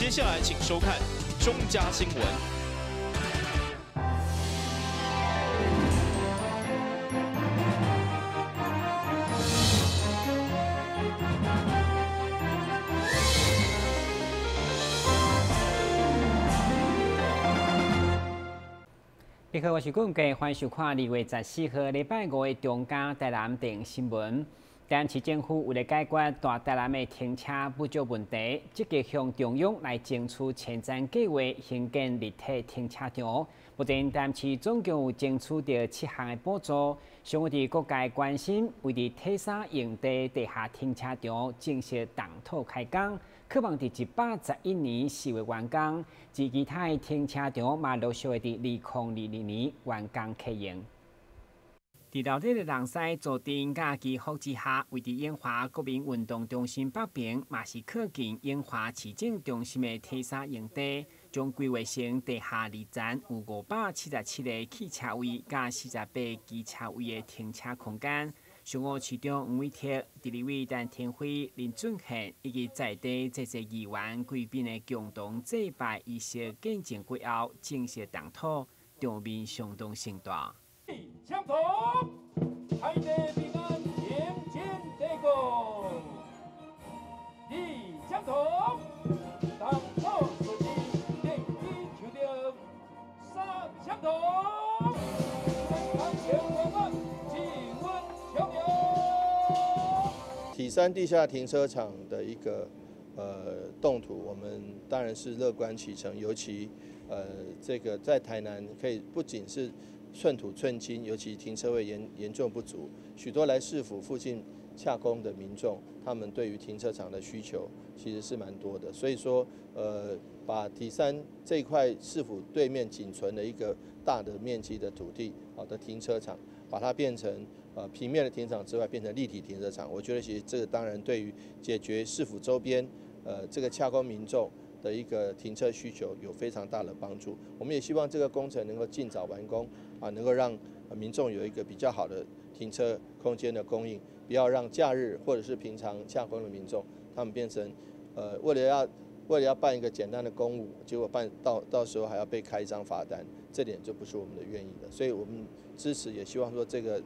接下来请收看中嘉新闻。你好，我是顾家，欢迎收看2月14号礼拜5的中嘉台南电新闻。台南市政府为了解决大台南的停车不足问题，积极向中央来争取前瞻计划，兴建立体停车场。目前台南市总共有争取到7项的补助，相关伫各界关心，为伫体3用地地下停车场正式动土开工。渴望伫111年4月完工，而其他的停车场嘛陆续会伫2022年完工启用。伫闹热的人西坐镇假期福之下，位伫永华国民运动中心北边，嘛是靠近永华市政中心的体3用地，将规划成地下2层有577个汽车位加48机车位的停车空间。商务市长黄伟哲、第2位陈天辉、林俊宪以及在地这些议员贵宾的共同祭拜仪式见证过后，正式动土，场面相当盛大。相同，海内平安，天经地义。你相同，当土顺利，定义求得三相同。体3地下停车场的一个动土，我们当然是乐观其成。尤其这个在台南可以不仅是寸土寸金，尤其停车位严重不足，许多来市府附近洽公的民众，他们对于停车场的需求其实是蛮多的。所以说，把体3这一块市府对面仅存的一个大的面积的土地，好的停车场，把它变成平面的停车场之外，变成立体停车场。我觉得其实这个当然对于解决市府周边这个洽公民众的一个停车需求有非常大的帮助。我们也希望这个工程能够尽早完工，能够让民众有一个比较好的停车空间的供应，不要让假日或者是平常洽公的民众，他们变成为了要办一个简单的公务，结果到时候还要被开一张罚单，这点就不是我们的愿意的。所以我们支持，也希望说这个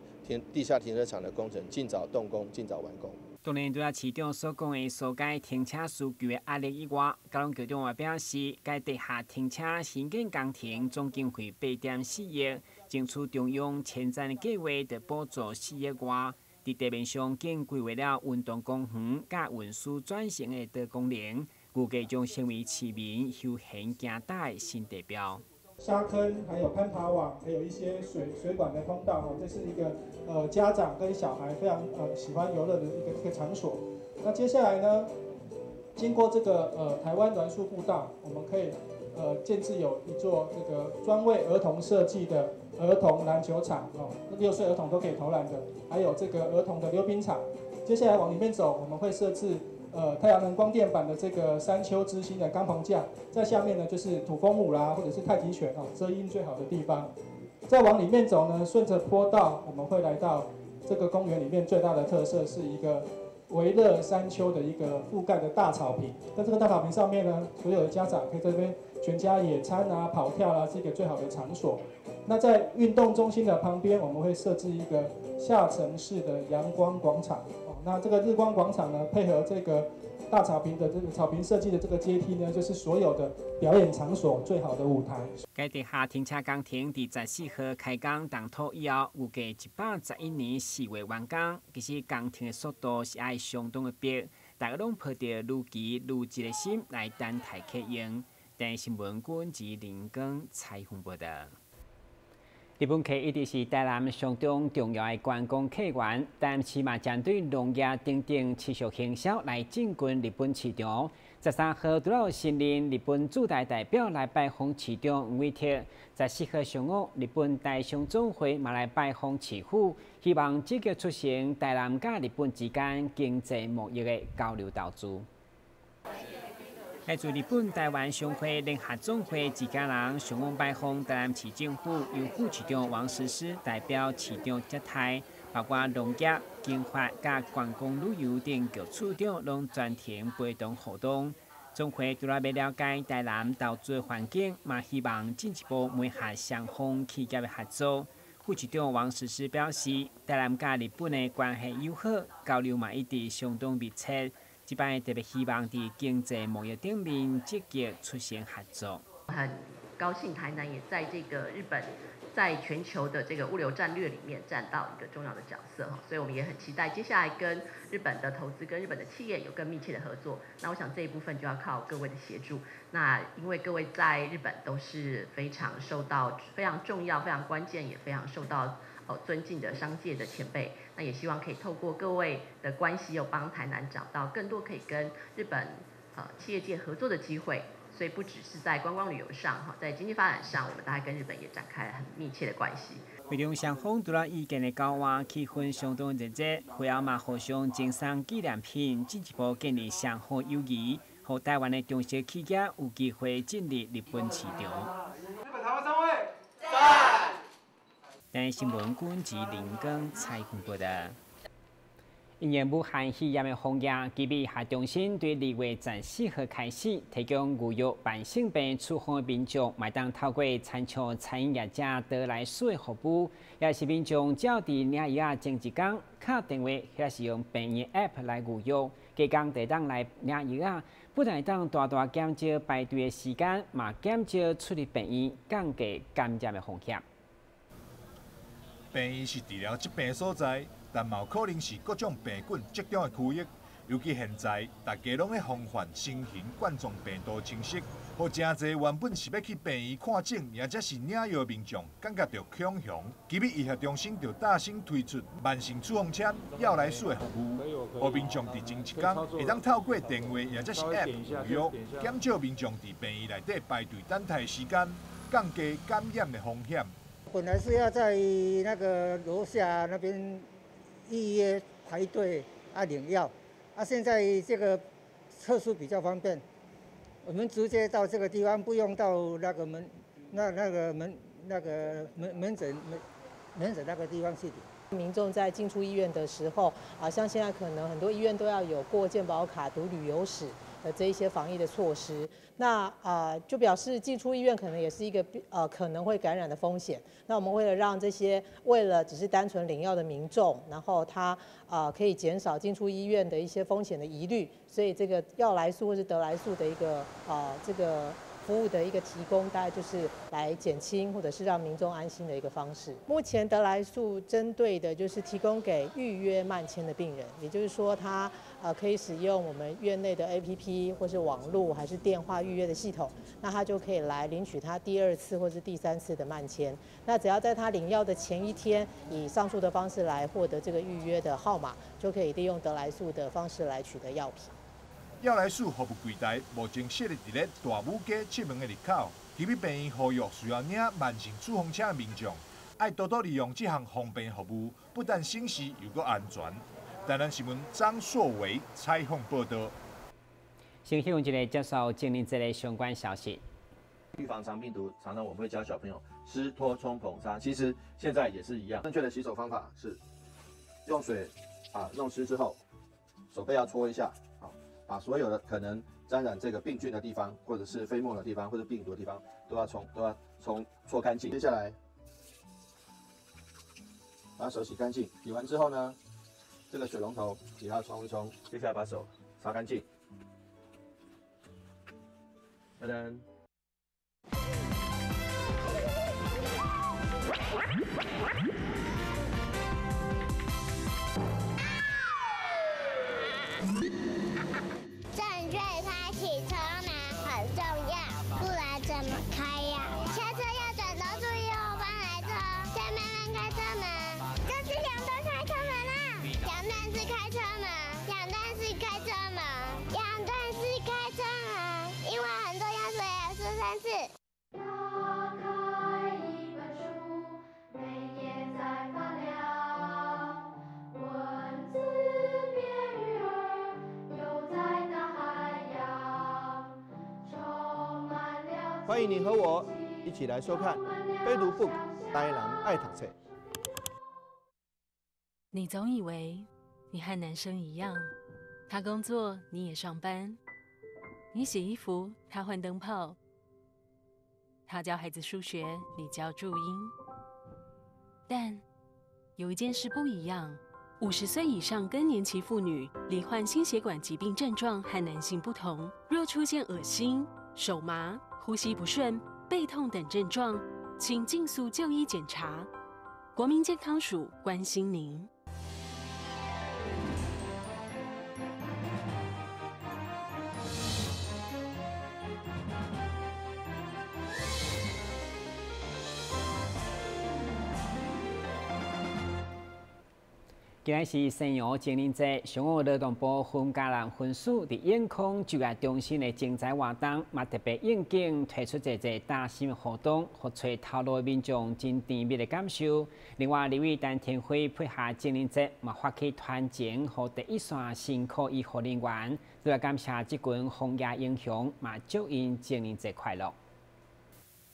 地下停车场的工程尽早动工，尽早完工。当然，除了市长所讲的疏解停车需求的压力以外，高雄局长也表示，该地下停车新建工程总经费8.4亿，争取中央前瞻的计划的补助4亿外，在地面上更规划了运动公园甲运输转型的多功能，预计将成为市民休闲行大的新地标。沙坑，还有攀爬网，还有一些水管的通道哦，这是一个家长跟小孩非常喜欢游乐的一个场所。那接下来呢，经过这个台湾栾树步道，我们可以建置有一座这个专为儿童设计的儿童篮球场哦，6岁儿童都可以投篮的，还有这个儿童的溜冰场。接下来往里面走，我们会设置太阳能光电板的这个山丘之星的钢棚架，在下面呢就是土蜂母啦，或者是太极拳哦，遮阴最好的地方。再往里面走呢，顺着坡道，我们会来到这个公园里面最大的特色是一个围乐山丘的一个覆盖的大草坪。在这个大草坪上面呢，所有的家长可以在这边全家野餐啊、跑跳啊，是一个最好的场所。那在运动中心的旁边，我们会设置一个下沉式的阳光广场。那这个日光广场呢，配合这个大草坪的这个草坪设计的这个阶梯呢，就是所有的表演场所最好的舞台。该地下停车工程伫14号开工动土以后，预计111年4月完工。其实工程的速度是爱相当的逼，大家拢抱着愈急愈急的心来等待启用。台新闻军及林光采访报道。日本客一直是台南相当重要的观光客源，但市嘛针对农业等等持续行销来进军日本市场。13号除了新任日本驻台代表来拜访市长黄伟哲，14号上午日本大商总会嘛来拜访市府，希望积极促成台南甲日本之间经济贸易的交流投资。来自日本台湾商会联合总会自家人上午拜访台南市政府，由副市长王实施代表市长接待，包括农业、经发、甲观光旅游等各处长拢全程陪同活动。总会除了要了解台南投资环境，嘛希望进一步媒合双方企业的合作。副市长王实施表示，台南甲日本的关系友好，交流嘛一直相当密切。这摆特别希望在经济贸易顶面积极出现合作。很高兴台南也在这个日本在全球的这个物流战略里面占到一个重要的角色哈，所以我们也很期待接下来跟日本的投资、跟日本的企业有更密切的合作。那我想这一部分就要靠各位的协助。那因为各位在日本都是非常重要、非常关键，也非常受到尊敬的商界的前辈。那也希望可以透过各位的关系，有帮台南找到更多可以跟日本企业界合作的机会。所以不只是在观光旅游上，在经济发展上，我们大概跟日本也展开了很密切的关系。会场双方除了意见的交换，气氛相当热烈，会后嘛互相赠送纪念品，进一步建立双方友谊，让台湾的中小企业有机会进入日本市场。日本台湾3位，在。台湾新闻军及林根采访报道。因应武汉肺炎的防疫，基比下中心对2月14号开始提供预约慢性病处方的民众，麦当透过参照餐饮业者得来速的服务，也是民众只要伫领药前一天敲电话，或是用病院 App 来预约，加工地当来领药，不但当大大减少排队的时间，嘛减少出入病院降低感染的风险。病院是治疗疾病的所在。但嘛有可能是各种病菌集中的区域，尤其现在大家拢在防范新型冠状病毒侵袭，互真侪原本是要去病院看诊，或者是领药的民众感觉到恐慌。基比医学中心就大声推出慢性处方签药来速的服务，互民众伫前一天会当透过电话或者是 App 预约，减少民众伫病院内底排队等待的时间，降低感染的风险。本来是要在那个楼下那边预约排队领药，现在这个测速比较方便，我们直接到这个地方，不用到那个门诊那个地方去。民众在进出医院的时候，像现在可能很多医院都要有过健保卡、读旅游史的这一些防疫的措施，那就表示进出医院可能也是一个可能会感染的风险。那我们为了让这些为了只是单纯领药的民众，然后他可以减少进出医院的一些风险的疑虑，所以这个药来素或是得来素的一个这个服务的一个提供，大概就是来减轻或者是让民众安心的一个方式。目前得来素针对的就是提供给预约慢签的病人，也就是说他可以使用我们院内的 APP 或是网络还是电话预约的系统，那他就可以来领取他第2次或是第3次的慢签。那只要在他领药的前一天，以上述的方式来获得这个预约的号码，就可以利用得来素的方式来取得药品。药来素服务柜台目前设立伫咧大武街7门的入口。基比病院呼吁需要领慢性处方签的民众，爱多多利用这项方便服务，不但省时又搁安全。台南新闻张硕维采访报道。先希望一个接受今年这类相关消息。预防肠病毒，常常我们会教小朋友湿拖冲捧擦，其实现在也是一样。正确的洗手方法是用水弄湿之后，手背要搓一下，把所有的可能沾染这个病菌的地方，或者是飞沫的地方，或者病毒的地方，都要搓干净。接下来把手洗干净，洗完之后呢，这个水龙头也要冲一冲。接下来把手擦干净。噔噔。正确开启车门很重要，不然怎么开呀？下车要转头注意后方来车，前面人开车门，这是两段开车门啊！两段式开车门，两段式开车门，两段式开车门，因为很多要说3次。打开一本书，每页在发亮，文字变鱼儿，游在大海洋，充满了。欢迎您和我一起来收看《飞读 book》台南爱读册。你总以为你和男生一样，他工作你也上班，你洗衣服，他换灯泡；他教孩子数学，你教注音。但有一件事不一样：50岁以上更年期妇女罹患心血管疾病症状和男性不同。若出现恶心、手麻、呼吸不顺、背痛等症状，请尽速就医检查。国民健康署关心您。今日是西洋情人节，上午劳动部婚家人婚署伫永康就业中心的精彩活动，嘛特别应景推出一个大型活动，互找头路民众真甜蜜的感受。另外，立委陈天辉配合情人节，嘛发起团前，互第一线辛苦医护人员，都来感谢这群防疫英雄，嘛祝因情人节快乐。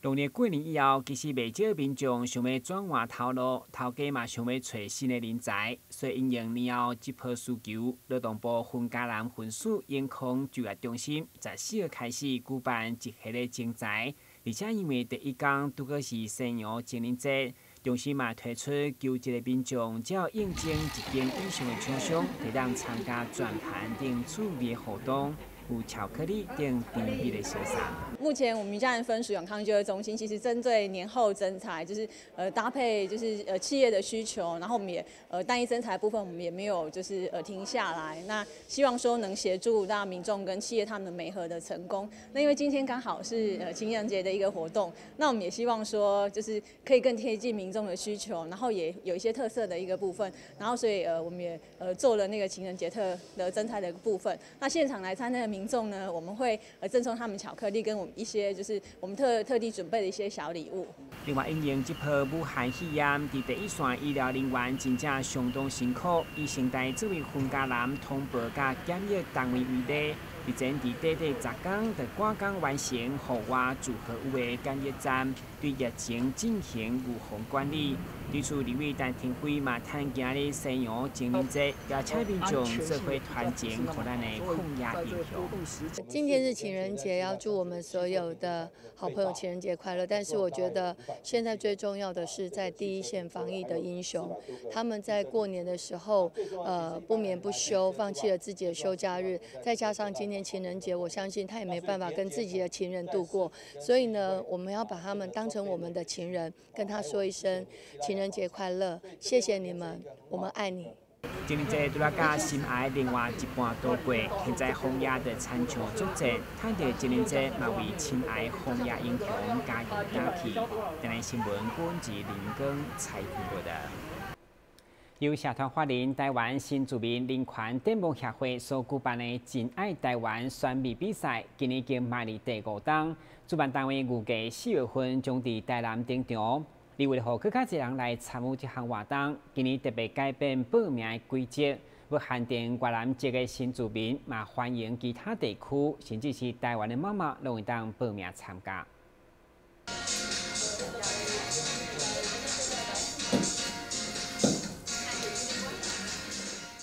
农历过年以后，其实袂少民众想要转换头路，头家嘛想要找新的人才，所以因应年后这波需求，劳动部婚家人婚署永康就业中心14号开始举办一系列竞赛，而且因为第一天拄过是西洋情人节，中心嘛推出求职的民众只要应征1间以上的厂商，会当参加转盘等趣味活动。有巧克力等甜蜜的欣赏。目前我们家人分属永康就业中心，其实针对年后征才，就是搭配就是企业的需求，然后我们也单一征才部分我们也没有就是停下来。那希望说能协助让民众跟企业他们的媒合的成功。那因为今天刚好是情人节的一个活动，那我们也希望说就是可以更贴近民众的需求，然后也有一些特色的一个部分，然后所以我们也做了那个情人节特的征才的一个部分。那现场来参加的民众呢，我们会赠送他们巧克力跟我们一些就是我们特地准备的一些小礼物。另外，因应这波武汉肺炎，伫第一线医疗人员真正相当辛苦，以先代这位婚家男通报甲检疫单位为例。日前伫短10天，就赶工完成户外组合屋的检疫站，对疫情进行预防管理。对此，立委陈天辉嘛趁今日西洋情人节，邀请民众做伙团结，互咱的抗疫英雄。今天是情人节，要祝我们所有的好朋友情人节快乐。但是我觉得现在最重要的是在第一线防疫的英雄，他们在过年的时候，不眠不休，放弃了自己的休假日，再加上今年情人节，我相信他也没办法跟自己的情人度过，所以呢，我们要把他们当成我们的情人，跟他说一声情人节快乐，谢谢你们，我们爱你。情人节除了甲心爱另外一半度过，现在防疫的参详作战，趁着情人节嘛为亲爱防疫英雄加油打气。今日新闻本自林根采访报道。由社团法人台湾新住民人权展望协会所举办的“真爱台湾”选美比赛，今年已经迈入第5档。主办单位预计4月份将伫台南登场。为了让更加多人来参与这项活动，今年特别改变报名的规则，要限定越南籍的新住民，嘛欢迎其他地区甚至是台湾的妈妈拢会当报名参加。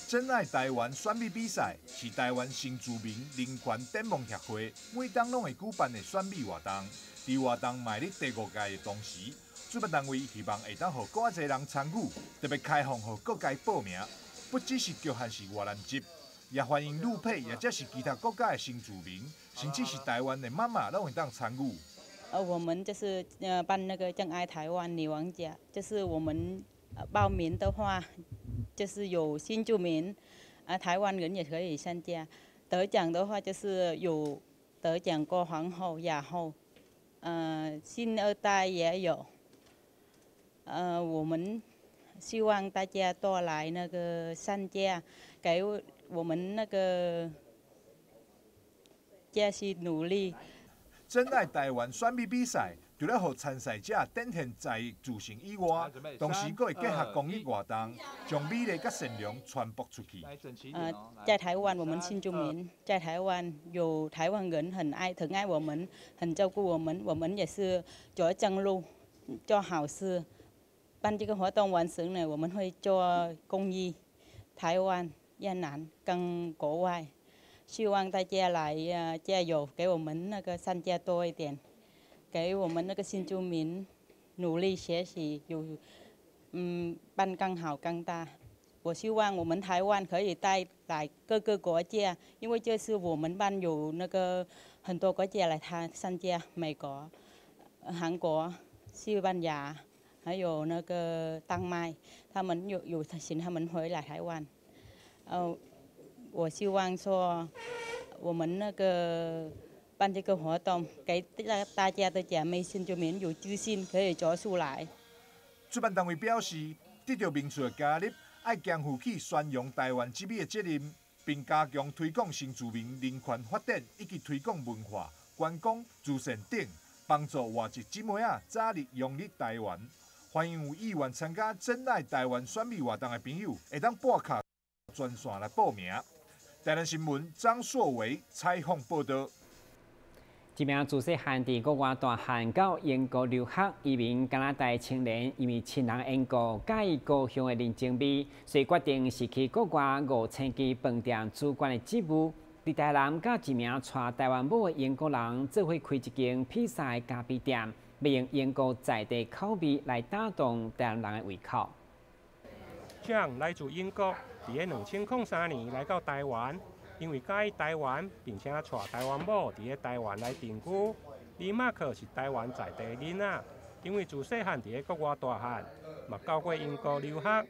真爱台湾选美比赛是台湾新住民人权展望协会每当拢会举办的选美活动。伫活动迈入第5届的同时，主办单位希望会当让更多人参与，特别开放让各界报名，不只是局限是越南籍，也欢迎陆配，也者是其他国家的新住民，甚至是台湾的妈妈拢会当参与。我们就是办那个真爱台湾女王奖，就是我们报名的话，就是有新住民，台湾人也可以参加。得奖的话就是有得奖过皇后、亚后，新2代也有。我们希望大家多来那个参加，给我们那个继续努力。真爱台湾选美比赛，除了让参赛者展现在自信以外，同时还会结合公益活动，将美丽甲善良传播出去。在台湾，我们新住民在台湾有台湾人很疼爱我们，很照顾我们，我们也是做正路，做好事。办这个活动完成了，我们会做公益，台湾、越南跟国外，希望大家来加油，给我们那个参加多一点，给我们那个新住民努力学习，办更好更大。我希望我们台湾可以带来各个国家，因为这次我们班有那个很多国家来参加，美国、韩国、西班牙，还有那个丹麦，他们有请他们回来台湾。我希望说我们那个办这个活动，给大家的姐妹新住民有自信，可以做出来。主办单位表示，得到民众的加入，要肩负起宣扬台湾之美的责任，并加强推广新住民人权发展以及推广文化、观光、慈善等，帮助外籍姊妹仔早日融入台湾。欢迎有意愿参加真爱台湾选美活动的朋友，会当拨卡专线来报名。台南新闻张硕维采访报道。一名自细汉伫国外大汉到英国留学移民加拿大青年，因为亲人因故介意高雄的人情味，所以决定是去国外5星期饭店主管的职务。伫台南，甲一名带台湾母的英国人做伙开一间披萨的咖啡店，要用英国在地口味来打动台湾人的胃口。John 来自英国，伫2003年来到台湾。因为介意台湾，并且带台湾某伫台湾来定居。李马克是台湾在地囡仔，因为自细汉伫国外大汉，嘛到过英国留学。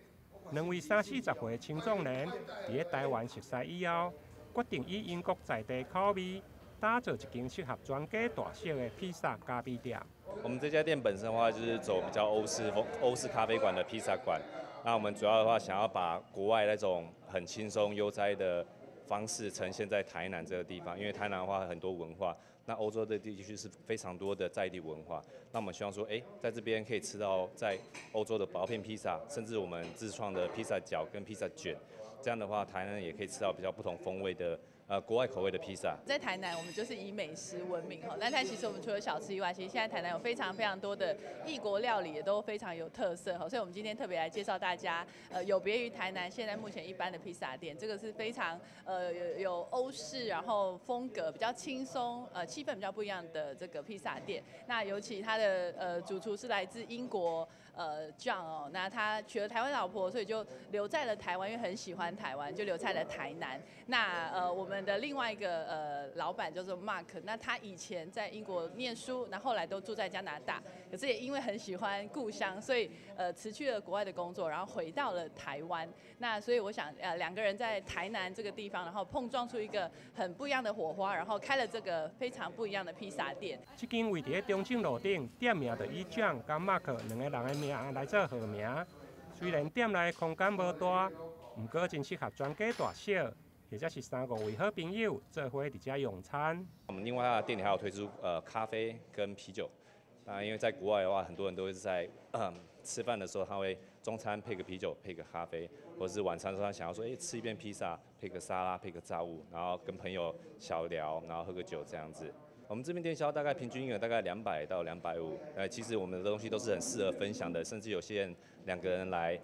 2位30-40岁青壮年伫台湾熟悉以后，决定以英国在地口味，打造一间适合全家大小的披萨咖啡店。我们这家店本身的话，就是走比较欧式咖啡馆的披萨馆。那我们主要的话，想要把国外那种很轻松悠哉的方式呈现在台南这个地方，因为台南的话很多文化，那欧洲的地区是非常多的在地文化。那我们希望说，在这边可以吃到在欧洲的薄片披萨，甚至我们自创的披萨角跟披萨卷。这样的话，台南也可以吃到比较不同风味的国外口味的披萨。在台南，我们就是以美食闻名哈。但其实我们除了小吃以外，其实现在台南有非常多的异国料理，也都非常有特色哈。所以我们今天特别来介绍大家，有别于台南现在目前一般的披萨店，这个是非常有欧式，然后风格比较轻松，气氛比较不一样的这个披萨店。那尤其它的主厨是来自英国。John 哦，那他娶了台湾老婆，所以就留在了台湾，因为很喜欢台湾，就留在了台南。那我们的另外一个老板叫做 Mark， 那他以前在英国念书，那后来都住在加拿大，可是也因为很喜欢故乡，所以辞去了国外的工作，然后回到了台湾。那所以我想两个人在台南这个地方，然后碰撞出一个很不一样的火花，然后开了这个非常不一样的披萨店。这间位伫中正路顶，店名就以 John 跟 Mark 2个人的名来做号名。虽然店内空间无大，不过真适合全家大小，或者是3-5位好朋友做伙伫遮用餐。我们另外的店里还有推出咖啡跟啤酒。因为在国外的话，很多人都会在吃饭的时候，他会中餐配个啤酒，配个咖啡，或者是晚餐的时候他想要说，吃一片披萨，配个沙拉，配个炸物，然后跟朋友小聊，然后喝个酒这样子。我们这边店销大概平均金额大概200到250，其实我们的东西都是很适合分享的，甚至有些人2个人来，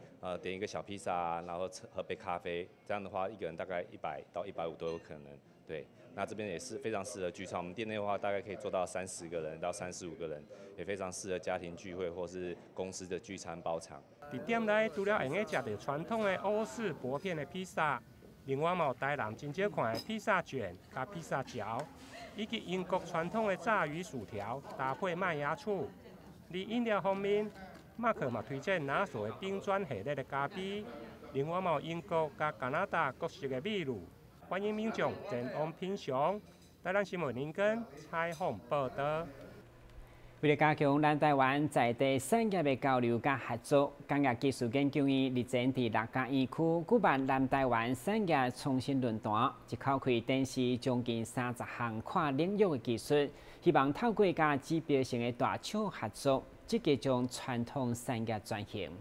点一个小披萨，然后喝杯咖啡，这样的话1个人大概100到150都有可能。对，那这边也是非常适合聚餐。我们店内的话，大概可以做到30个人到35个人，也非常适合家庭聚会或是公司的聚餐包场。伫店内除了用个食到传统的欧式薄片的披萨，另外嘛有台南真少看的披萨卷加披萨条，以及英国传统的炸鱼薯条搭配麦芽醋。伫饮料方面，马克嘛推荐拿手的冰砖系列的咖啡，另外嘛有英国加加拿大各式的秘鲁。欢迎民众前往品尝。台南新闻林根采访报道。为了加强咱台湾在地产业的交流甲合作，工业技术研究院日前伫6甲园区举办南台湾产业创新论坛，一口气展示将近30项跨领域的技术，希望透过甲指标性的大厂合作，积极将传统产业转型。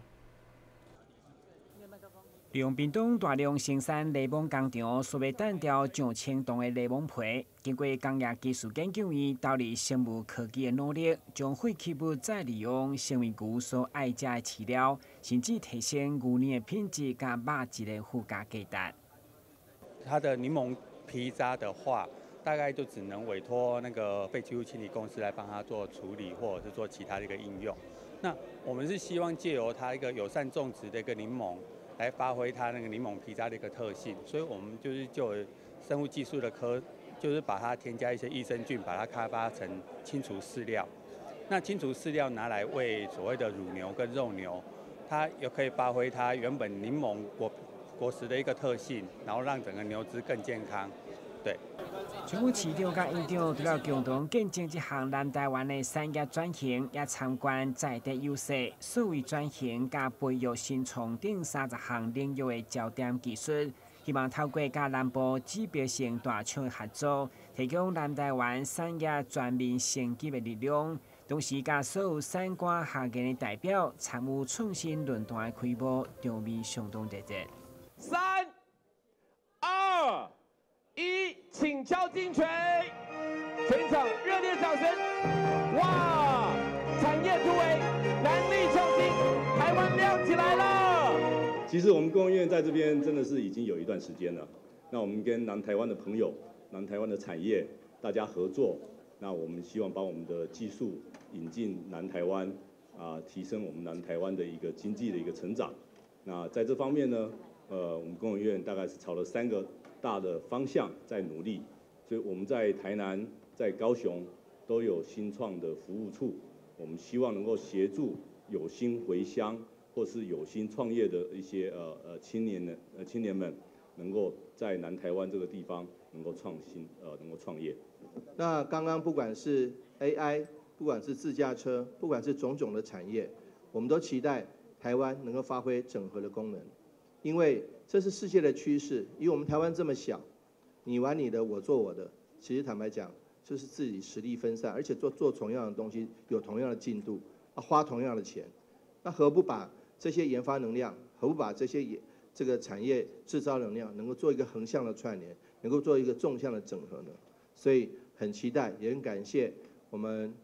利用屏东大量生产柠檬工厂所要单调上千吨的柠檬皮，经过工业技术研究院投入生物科技的努力，将废弃物再利用成为牛所爱食的饲料，甚至提升牛奶的品质甲肉质的附加价值。它的柠檬皮渣的话，大概就只能委托那个废弃物清理公司来帮他做处理，或者是做其他的一个应用。那我们是希望借由它一个友善种植的一个柠檬，来发挥它那个柠檬皮渣的一个特性，所以我们就有生物技术的就是把它添加一些益生菌，把它开发成清除饲料。那清除饲料拿来喂所谓的乳牛跟肉牛，它也可以发挥它原本柠檬果实的一个特性，然后让整个牛只更健康。对。政府市长甲院长除了共同见证这项南台湾的产业转型，也参观在地优势、数位转型甲培育新创等30项领域的焦点技术。希望透过甲南部指标性大厂合作，提供南台湾产业全面升级的力量。同时，甲所有产官学研的代表参与创新论坛的开幕，场面相当热烈。3、2、1，请敲金锤！全场热烈掌声！哇，产业突围，南力创新，台湾亮起来了！其实我们工研院在这边真的是已经有一段时间了。那我们跟南台湾的朋友、南台湾的产业大家合作，那我们希望把我们的技术引进南台湾，提升我们南台湾的一个经济的一个成长。那在这方面呢，我们工研院大概是朝了3个大的方向在努力。所以我们在台南、在高雄都有新创的服务处，我们希望能够协助有心回乡或是有心创业的一些青年们，能够在南台湾这个地方能够创新，能够创业。那刚刚不管是 AI， 不管是自驾车，不管是种种的产业，我们都期待台湾能够发挥整合的功能，因为这是世界的趋势。以我们台湾这么小，你玩你的，我做我的，其实坦白讲，就是自己实力分散，而且做同样的东西，有同样的进度，花同样的钱，那何不把这些研发能量，何不把这个产业制造能量，能够做一个横向的串联，能够做一个纵向的整合呢？所以很期待，也很感谢我们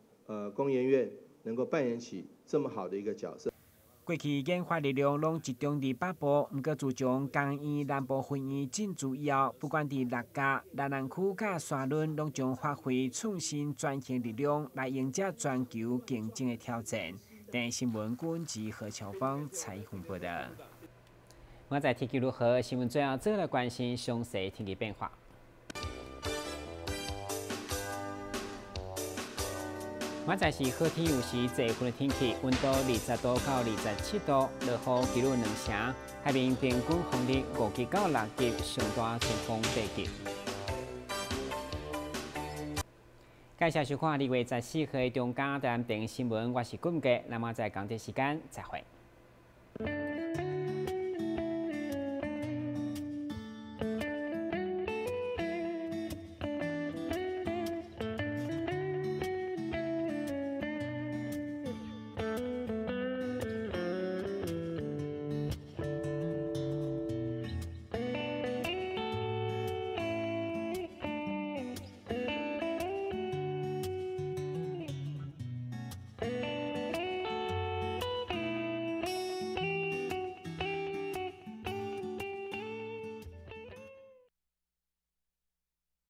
工研院能够扮演起这么好的一个角色。过去研发力量拢集中伫北部，毋过自从工院南部分院进驻以后，不管伫六甲、南南区甲沙仑，拢将发挥创新转型力量来迎接全球竞争的挑战。电新闻官及何乔芳采访报道。我在天气如何？新闻最后再来关心详细天气变化。明仔是好天有时多云的天气，温度20度到27度，落雨几率2成，海面平均风力5级到6级，上大阵风8级。介绍收看2月14号的中港台湾电新闻，我是顾家，那么在港台时间再会。